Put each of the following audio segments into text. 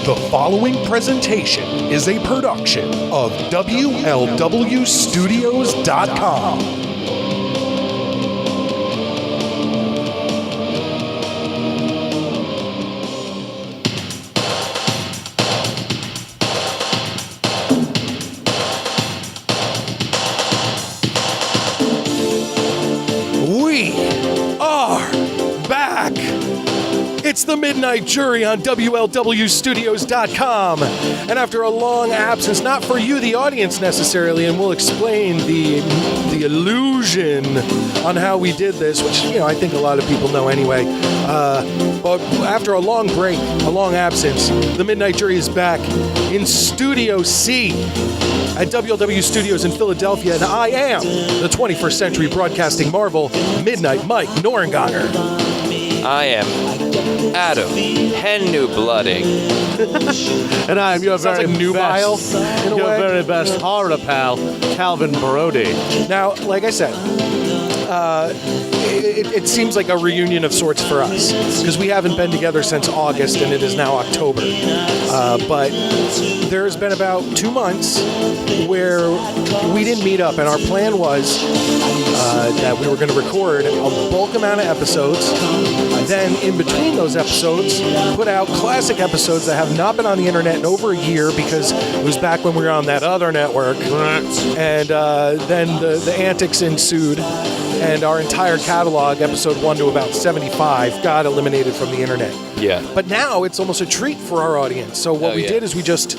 The following presentation is a production of WLWstudios.com. We are back. It's the Midnight Jury on WLWstudios.com. And after a long absence, not for you, the audience necessarily, and we'll explain the illusion on how we did this, which, I think a lot of people know anyway. But after a long break, a long absence, the Midnight Jury is back in Studio C at WLW Studios in Philadelphia, and I am the 21st Century Broadcasting Marvel, Midnight Mike Norenganger. I am Adam Hennu Blooding. And I am your Sounds very like nubile, best, in a your way. very best horror pal, Calvin Brody. Now, like I said, it seems like a reunion of sorts for us, because we haven't been together since August, and it is now October. But there's been about 2 months where we didn't meet up, and our plan was that we were going to record a bulk amount of episodes, then in between those episodes, put out classic episodes that have not been on the internet in over a year, because it was back when we were on that other network, and then the antics ensued, and our entire catalog, episode 1 to about 75, got eliminated from the internet. Yeah. But now it's almost a treat for our audience. So what we did is we just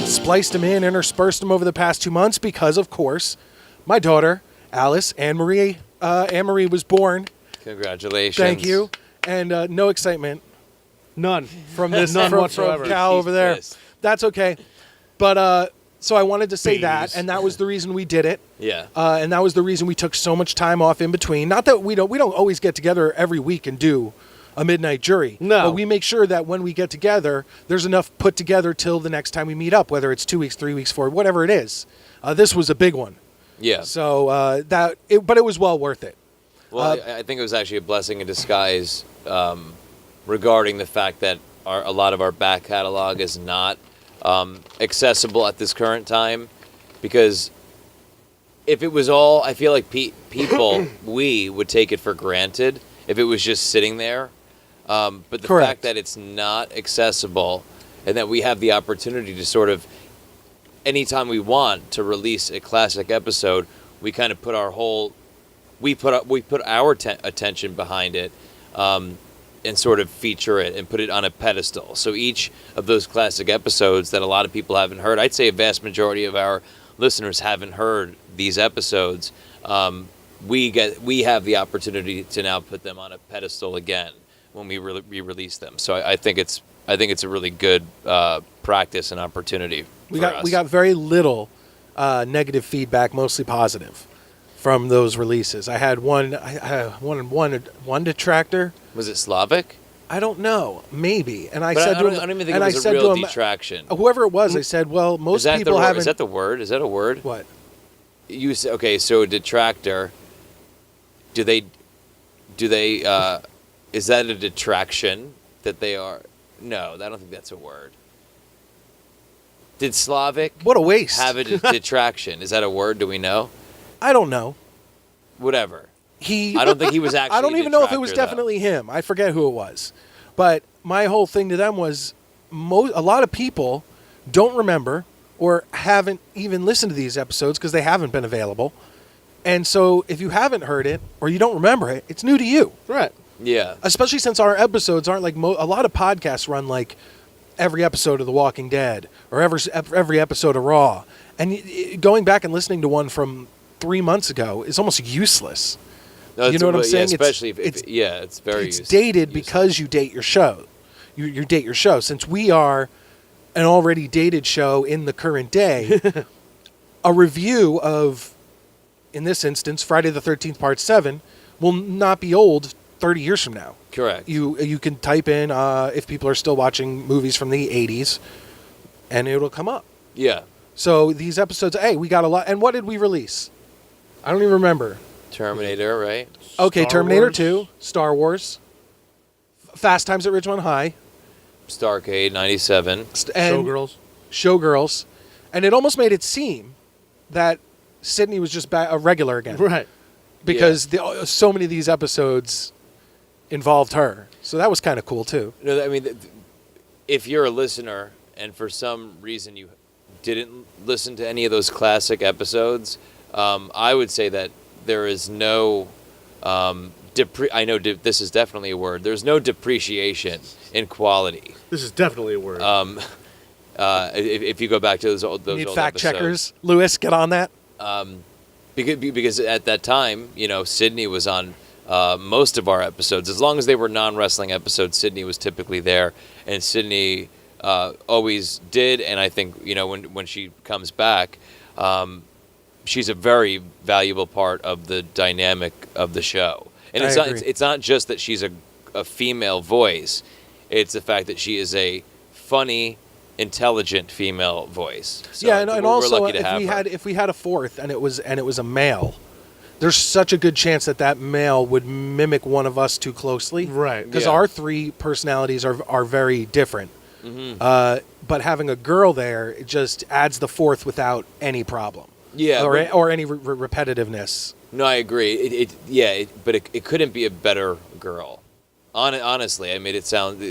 spliced them in, interspersed them over the past 2 months, because, of course, my daughter, Alice, Anne-Marie was born. Congratulations. Thank you. And no excitement. None. From this, None from whatsoever. Cal over there. Pissed. That's okay. But so I wanted to say Bees. that, and that was the reason we did it. Yeah. And that was the reason we took so much time off in between. Not that we don't always get together every week and do a Midnight Jury. No. But we make sure that when we get together, there's enough put together till the next time we meet up, whether it's 2 weeks, 3 weeks, 4, whatever it is. This was a big one. Yeah. So but it was well worth it. Well, I think it was actually a blessing in disguise regarding the fact that a lot of our back catalog is not accessible at this current time, because if it was all, I feel like people, we would take it for granted if it was just sitting there. But the Correct. fact that it's not accessible, and that we have the opportunity to sort of, anytime we want to release a classic episode, we kind of put our attention behind it, and sort of feature it and put it on a pedestal. So each of those classic episodes that a lot of people haven't heard, I'd say a vast majority of our listeners haven't heard these episodes. We have the opportunity to now put them on a pedestal again when we re-release them. So I think it's a really good practice and opportunity. We got very little negative feedback, mostly positive, from those releases. I had one detractor. Was it Slavic? I don't know, maybe. And I But said I to him, don't even think and it I was a said real to him, detraction. whoever it was, I said, well, most people haven't. Is that the word? Is that a word? What? You say, okay, so a detractor. Do they? Is that a detraction that they are? No, I don't think that's a word. Did Slavic What a waste. have a detraction? Is that a word? Do we know? I don't know. Whatever. I don't think he was actually. I don't even know if it was detractor, definitely him. I forget who it was. But my whole thing to them was a lot of people don't remember or haven't even listened to these episodes because they haven't been available. And so if you haven't heard it or you don't remember it, it's new to you. Right. though. Yeah. Especially since our episodes aren't like a lot of podcasts run like every episode of The Walking Dead or every episode of Raw. And going back and listening to one from 3 months ago is almost useless. No, You know what I'm saying? Yeah, especially if it's it's very. It's dated because you date your show. You date your show. Since we are an already dated show in the current day, a review of, in this instance, Friday the 13th Part 7 will not be old 30 years from now. Correct. You can type in if people are still watching movies from the 80s, and it'll come up. Yeah. So these episodes, hey, we got a lot. And what did we release? I don't even remember. Terminator, right? Okay, Star Terminator Wars. 2, Star Wars, Fast Times at Ridgemont High, Starcade '97. And Showgirls. Showgirls. And it almost made it seem that Sydney was just a regular again. Right. Because so many of these episodes involved her. So that was kind of cool, too. No, I mean, if you're a listener and for some reason you didn't listen to any of those classic episodes, I would say that there is no I know this is definitely a word. There's no depreciation in quality. This is definitely a word. If you go back to those old Need old fact episodes. checkers. Lewis, get on that. Because at that time, Sydney was on most of our episodes. As long as they were non-wrestling episodes, Sydney was typically there, and Sydney always did. And I think when she comes back, she's a very valuable part of the dynamic of the show. And it's not just that she's a female voice; it's the fact that she is a funny, intelligent female voice. So yeah, and we're also lucky to have her. if we had a fourth and it was a male, there's such a good chance that male would mimic one of us too closely. Right. Because Yeah. our three personalities are very different. Mm-hmm. But having a girl there, it just adds the fourth without any problem. Yeah, Or any repetitiveness. No, I agree. But it couldn't be a better girl. Honestly, I made it sound,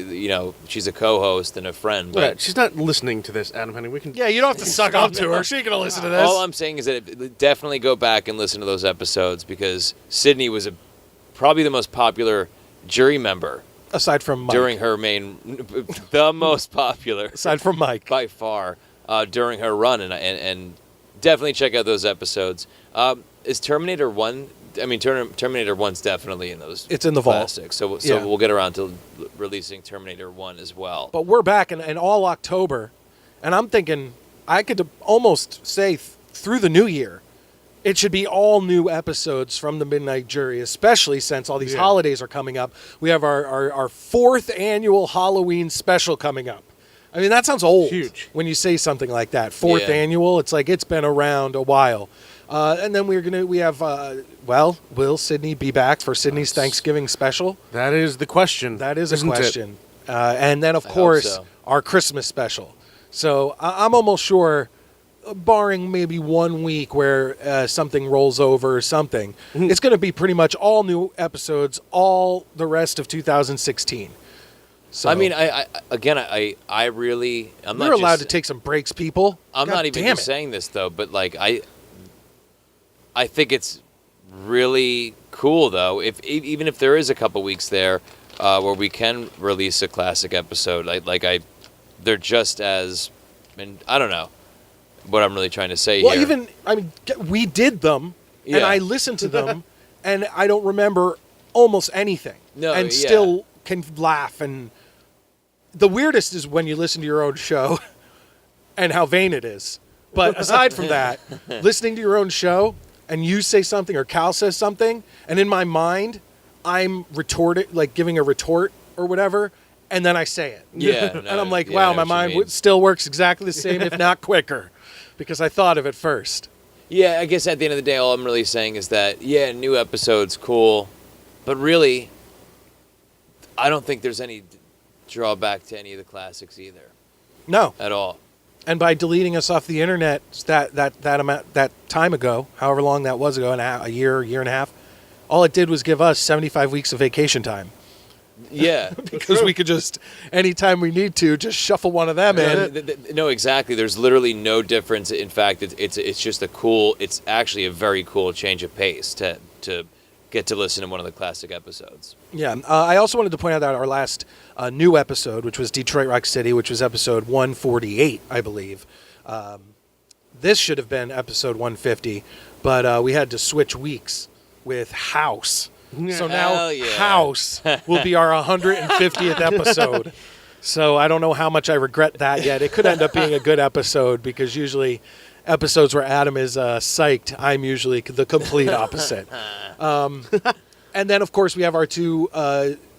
she's a co-host and a friend. But Right. She's not listening to this, Adam Henning. We can. Yeah, you don't have to suck up to her. She ain't gonna listen to this. all I'm saying is that definitely go back and listen to those episodes because Sydney was probably the most popular jury member Aside from Mike. during her the most popular Aside from Mike. by far during her run, and definitely check out those episodes. Is Terminator 1? I mean, Terminator 1's definitely in those. It's in the vault. classics, so Yeah. we'll get around to releasing Terminator 1 as well. But we're back in all October, and I'm thinking I could almost say through the new year, it should be all new episodes from the Midnight Jury, especially since all these holidays are coming up. We have our fourth annual Halloween special coming up. I mean, that sounds old. Huge. When you say something like that. Fourth Yeah. annual, it's like it's been around a while. And then we have, will Sydney be back for Sydney's Thanksgiving special? That is the question. That is isn't a it? question. And then, of I hope course, so. our Christmas special. So I'm almost sure, barring maybe 1 week where something rolls over or something, it's going to be pretty much all new episodes all the rest of 2016. So I mean, I really, I'm not we're allowed just, to take some breaks, people. I'm God not even damn just it. saying this though, but like I think it's really cool though. Even if there is a couple weeks there where we can release a classic episode, they're just as, and I don't know what I'm really trying to say Well, here. we did them, and Yeah. I listened to them, and I don't remember almost anything. No, and yeah. still can laugh. And the weirdest is when you listen to your own show and how vain it is. But aside from that, listening to your own show and you say something or Cal says something, and in my mind, I'm giving a retort or whatever, and then I say it. Yeah, And no, I'm like, yeah, I wow, know my what you mind mean. still works exactly the same, if not quicker, because I thought of it first. Yeah, I guess at the end of the day, all I'm really saying is that, yeah, new episode's cool, but really, I don't think there's any drawback to any of the classics either, No. at all. And by deleting us off the internet that time ago, however long that was ago, a year and a half, all it did was give us 75 weeks of vacation time. Yeah. Because we could just, anytime we need to, just shuffle one of them in. No, exactly. There's literally no difference. In fact, it's just it's actually a very cool change of pace to get to listen to one of the classic episodes. Yeah. I also wanted to point out that our last new episode, which was Detroit Rock City, which was episode 148, I believe. This should have been episode 150, but we had to switch weeks with House. So now Hell yeah. House will be our 150th episode. So I don't know how much I regret that yet. It could end up being a good episode because usually episodes where Adam is psyched, I'm usually the complete opposite. And then, of course, we have our two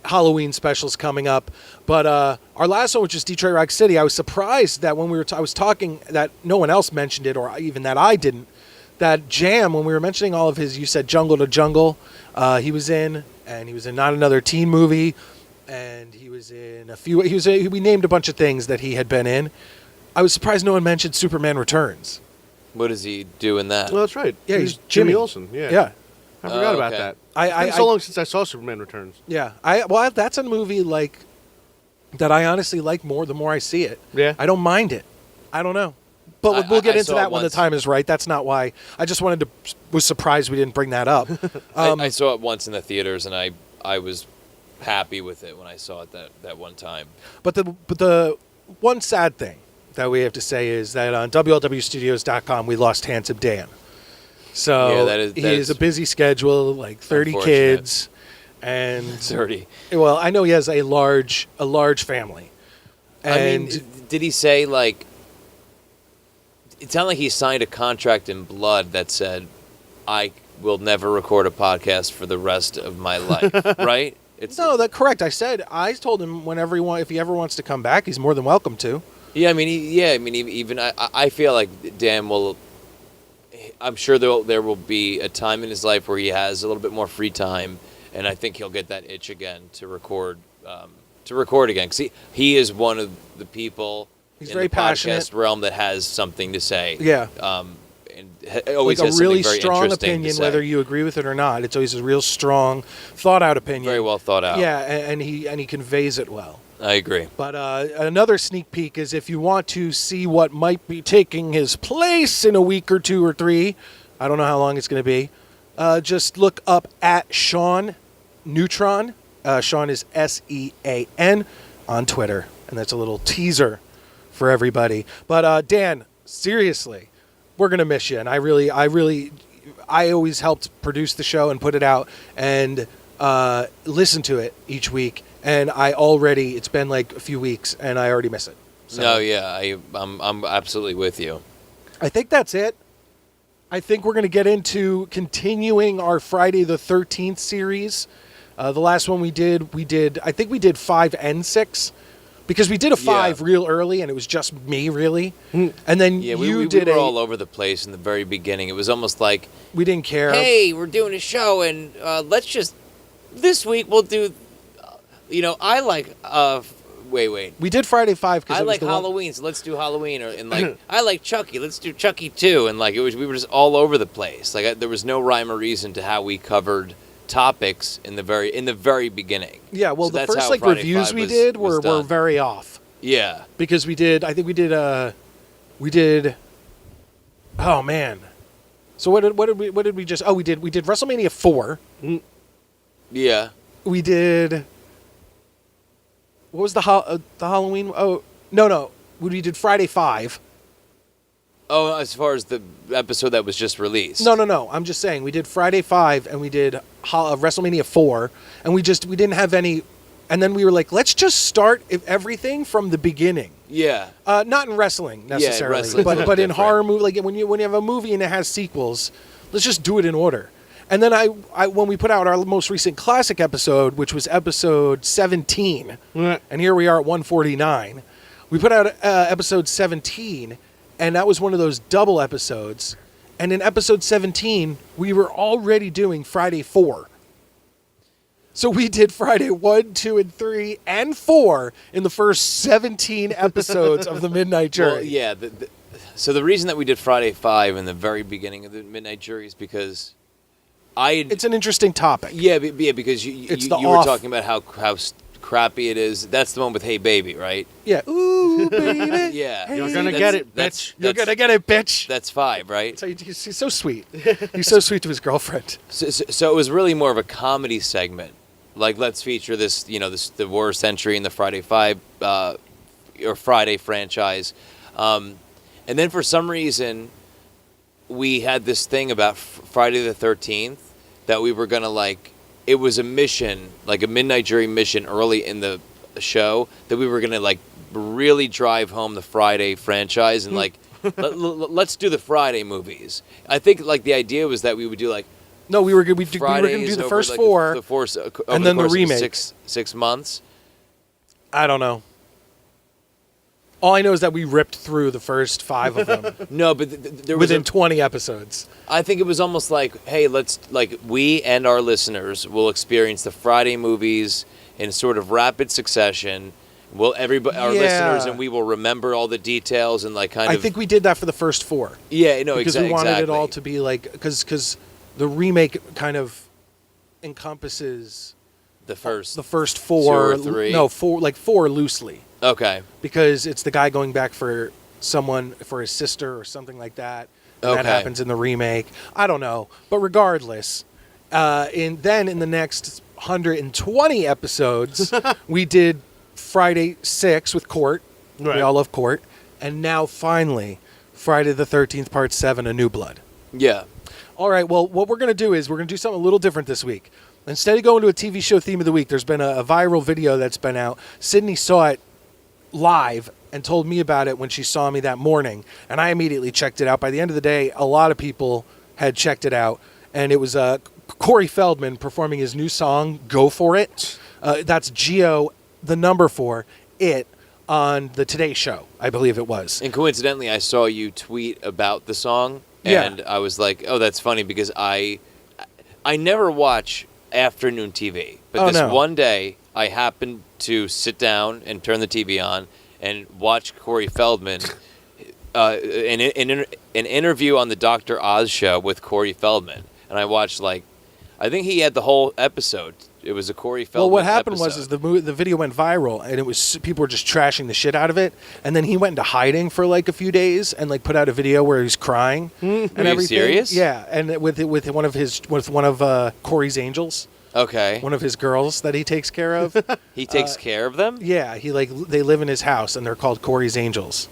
Halloween specials coming up. But our last one, which is Detroit Rock City, I was surprised that when I was talking that no one else mentioned it, or even that I didn't, that Jam, when we were mentioning all of his, you said Jungle to Jungle, he was in, and he was in Not Another Teen Movie. and he was in a few. We named a bunch of things that he had been in. I was surprised no one mentioned Superman Returns. What does he do in that? Well, that's right. Yeah, he's Jimmy Jimmy. Olsen. Yeah. Yeah, I forgot about okay. that. I It's so long since I saw Superman Returns. yeah. That's a movie like that. I honestly like more the more I see it. Yeah. I don't mind it. I don't know. But we'll get I into saw that it when the once. time is right. That's not why. I just was surprised we didn't bring that up. I saw it once in the theaters, and I was happy with it when I saw it that one time. But the one sad thing that we have to say is that on WLWstudios.com we lost Handsome Dan. So Yeah, that is- he has a busy schedule, like 30 Unfortunate. kids, and 30. well, I know he has a large family. And I mean, did he say, like... It sounded like he signed a contract in blood that said, I will never record a podcast for the rest of my life, right? no, that's correct. I told him if he ever wants to come back, he's more than welcome to. Yeah, I mean, even I feel like Dan will. I'm sure there will be a time in his life where he has a little bit more free time, and I think he'll get that itch again to record again. Because he is one of the people He's in very the passionate. podcast realm that has something to say. Yeah. And always Like a has really something very strong interesting to opinion, say. whether you agree with it or not. It's always a real strong, thought out opinion. Very well thought out. Yeah, and he conveys it well. I agree. But another sneak peek is if you want to see what might be taking his place in a week or two or three, I don't know how long it's going to be, just look up at Sean Neutron. Sean is SEAN on Twitter. And that's a little teaser for everybody. But Dan, seriously, we're going to miss you. And I always helped produce the show and put it out and listen to it each week. And it's been like a few weeks, and I already miss it. So No, yeah, I'm absolutely with you. I think that's it. I think we're going to get into continuing our Friday the 13th series. The last one we did, I think we did 5 and 6. Because we did a 5 real early, and it was just me, really. And then Yeah, you we did were all over the place in the very beginning. It was almost like, we didn't care. hey, we're doing a show, and this week we'll do, I like, wait. We did Friday 5 because I like Halloween, so let's do Halloween. And I like Chucky, let's do Chucky 2. And we were just all over the place. There was no rhyme or reason to how we covered topics in the very beginning. Yeah, well, So the that's first how Friday reviews 5 we was- did was were done. very off. Yeah. Because we did oh man. So what did we just we did WrestleMania 4. Yeah. We did, what was the Halloween? Oh, no. We did Friday 5. Oh, as far as the episode that was just released. No. I'm just saying we did Friday 5 and we did WrestleMania 4, and we didn't have any, and then we were like, let's just start everything from the beginning. Yeah. Not in wrestling necessarily, wrestling's a but little in different. horror movie, like when you have a movie and it has sequels, let's just do it in order. And then when we put out our most recent classic episode, which was episode 17, and here we are at 149, we put out episode 17. And that was one of those double episodes. And in episode 17, we were already doing Friday 4. So we did Friday 1, 2, and 3, and 4 in the first 17 episodes of the Midnight Jury. Well, yeah. So the reason that we did Friday 5 in the very beginning of the Midnight Jury is because It's an interesting topic. Yeah, because you were talking about how crappy it is. That's the one with Hey Baby, right? Yeah. Ooh, baby. Yeah. Hey, You're gonna get it, bitch. You're going to get it, bitch. That's 5, right? So he's so sweet. He's so sweet to his girlfriend. So it was really more of a comedy segment. Like, let's feature this, the worst entry in the Friday 5 or Friday franchise. And then for some reason, we had this thing about Friday the 13th that we were going to, it was a mission, like a Midnight Jury mission early in the show that we were going to, really drive home the Friday franchise and, let's do the Friday movies. I think, the idea was that we would do, No, we were going to do the first 4, and then the remake. 6 months. I don't know. All I know is that we ripped through the first 5 of them No, but there was within 20 episodes. I think it was almost like, hey, we and our listeners will experience the Friday movies in sort of rapid succession. Will everybody, our listeners, and we will remember all the details and like kind of. I think we did that for the first 4. Yeah, no, because we wanted exactly. it all to be like because the remake kind of encompasses the first 4 2 or 3. No, 4 loosely. Okay. Because it's the guy going back for his sister or something like that. And Okay. that happens in the remake. I don't know, but regardless, in the next 120 episodes, we did Friday 6 with Court. Right. We all love Court, and now finally, Friday the 13th, Part 7, A New Blood. Yeah. All right. Well, what we're gonna do is we're gonna do something a little different this week. Instead of going to a TV show theme of the week, there's been a viral video that's been out. Sydney saw it live and told me about it when she saw me that morning, and I immediately checked it out. By the end of the day, a lot of people had checked it out, and it was Corey Feldman performing his new song "Go For It." That's Geo, the number 4, it on the Today Show, I believe it was. And coincidentally, I saw you tweet about the song, Yeah. and I was like, "Oh, that's funny," because I never watch afternoon TV, but Oh, this no. one day I happened to sit down and turn the TV on and watch Corey Feldman, an interview on the Dr. Oz show with Corey Feldman, and I watched I think he had the whole episode. It was a Corey Feldman. Well, what happened episode. was the video went viral, and it was people were just trashing the shit out of it. And then he went into hiding for a few days, and put out a video where he's crying and Are you everything. serious? Yeah, and with one of Corey's angels, Okay. one of his girls that he takes care of. He takes care of them? Yeah, they live in his house, and they're called Corey's angels.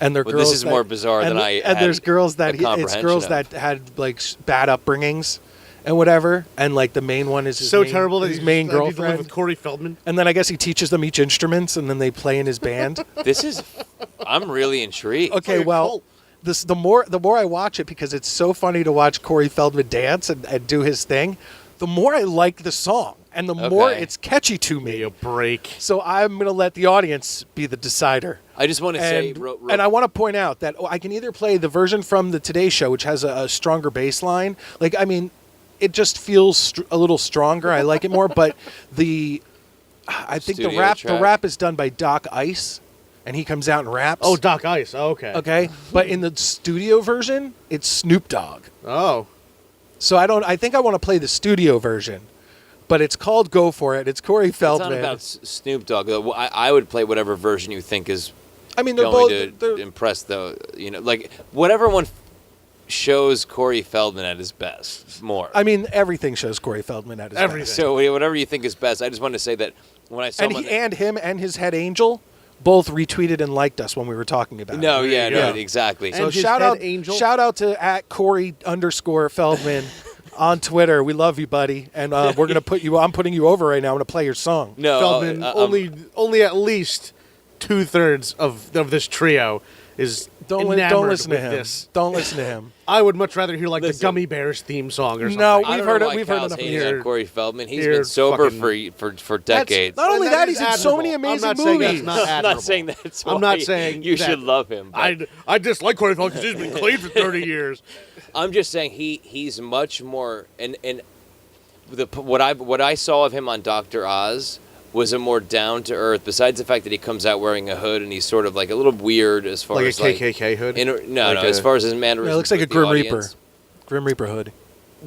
And they're Well, girls. this is more bizarre than I And there's had girls that a it's comprehension girls of. that had bad upbringings and whatever. And the main one is his So main, terrible that his he's main need to live girlfriend. with Corey Feldman. And then I guess he teaches them each instruments, and then they play in his band. I'm really intrigued. Okay, like a well, cult. the more I watch it, because it's so funny to watch Corey Feldman dance and do his thing, the more I like the song, and the more Okay. it's catchy to me. Give me a break. So I'm going to let the audience be the decider. I just want to say, And I want to point out that I can either play the version from the Today Show, which has a stronger bass line. It just feels a little stronger. I like it more. But I think the Studio rap track. is done by Doc Ice, and he comes out and raps. Oh, Doc Ice. Oh, okay. Okay, but in the studio version, it's Snoop Dogg. Oh. So I think I want to play the studio version, but it's called "Go For It." It's Corey it's Feldman. not about Snoop Dogg. Though. I would play whatever version you think is I mean, they're going both. to impress whatever one shows Corey Feldman at his best more. I mean, everything shows Corey Feldman at his Everything. best. So whatever you think is best. I just wanted to say that when I saw And him and his head angel both retweeted and liked us when we were talking about no, it. yeah, no, Yeah. exactly. So And his shout head out, angel? shout out to @Corey_Feldman on Twitter. We love you, buddy, and we're gonna put you. I'm putting you over right now. I'm gonna play your song. no, Feldman, only at least 2/3 of this trio is Don't enamored listen to with him. this. Don't listen to him. I would much rather hear Listen. the Gummy Bears theme song or something. No, I we've don't heard know it- why we've heard Kyle's enough of hating here. on Corey Feldman. He's Here, been sober fucking- for decades. Not only that, he's in so many admirable. amazing I'm not saying movies. that's not I'm not admirable. saying that's why I'm not saying you that. should love him. But I dislike Corey Feldman because he's been clean for 30 years. I'm just saying he's much more and what I saw of him on Dr. Oz was a more down to earth. Besides the fact that he comes out wearing a hood and he's sort of like a little weird as far Like a as KKK hood? No, as far as his mannerisms. Yeah, it looks like a with the Grim audience. Reaper. Grim Reaper hood.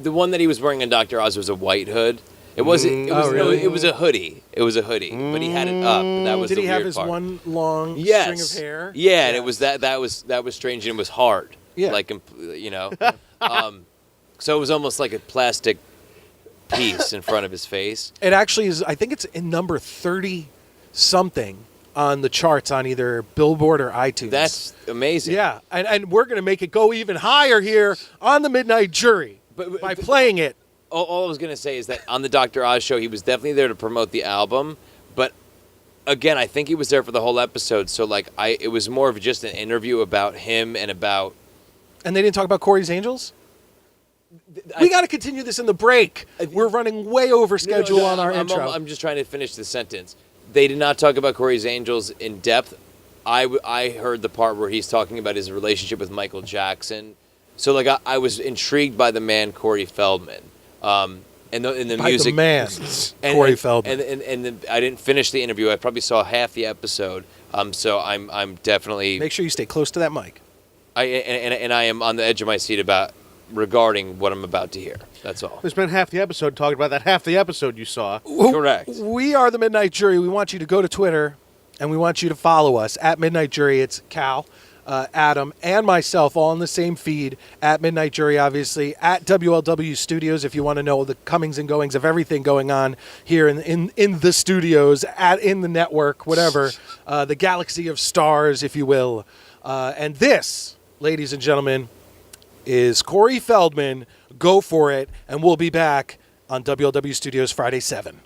The one that he was wearing on Dr. Oz was a white hood. It wasn't. It was, Oh, really? no, it was a hoodie. It was a hoodie, but he had it up. That was Did the he have weird his part. one long Yes. string of hair? Yeah, and it was that was strange and it was hard. Yeah. So it was almost like a plastic piece in front of his face. It actually is. I think it's in number 30 something on the charts on either Billboard or iTunes. That's amazing. yeah, and we're gonna make it go even higher here on the Midnight Jury by playing it. All I was gonna say is that on the Dr. Oz show, he was definitely there to promote the album, but again, I think he was there for the whole episode. So it was more of just an interview about him and about. And they didn't talk about Corey's Angels. We got to continue this in the break. We're running way over schedule on our intro. I'm just trying to finish the sentence. They did not talk about Corey's Angels in depth, I heard the part where he's talking about his relationship with Michael Jackson. So like I was intrigued by the man Corey Feldman, and the By music. the man, Corey Feldman. And I didn't finish the interview. I probably saw half the episode. So I'm definitely. Make sure you stay close to that mic. I am on the edge of my seat regarding what I'm about to hear. That's all. We spent half the episode talking about that half the episode you saw. Correct. We are the Midnight Jury. We want you to go to Twitter, and we want you to follow us at Midnight Jury. It's Cal, Adam, and myself all in the same feed at Midnight Jury, obviously, at WLW Studios if you want to know the comings and goings of everything going on here in the studios, in the network, whatever, the galaxy of stars, if you will. And this, ladies and gentlemen, is Corey Feldman. Go for it, and we'll be back on WLW Studios Friday 7.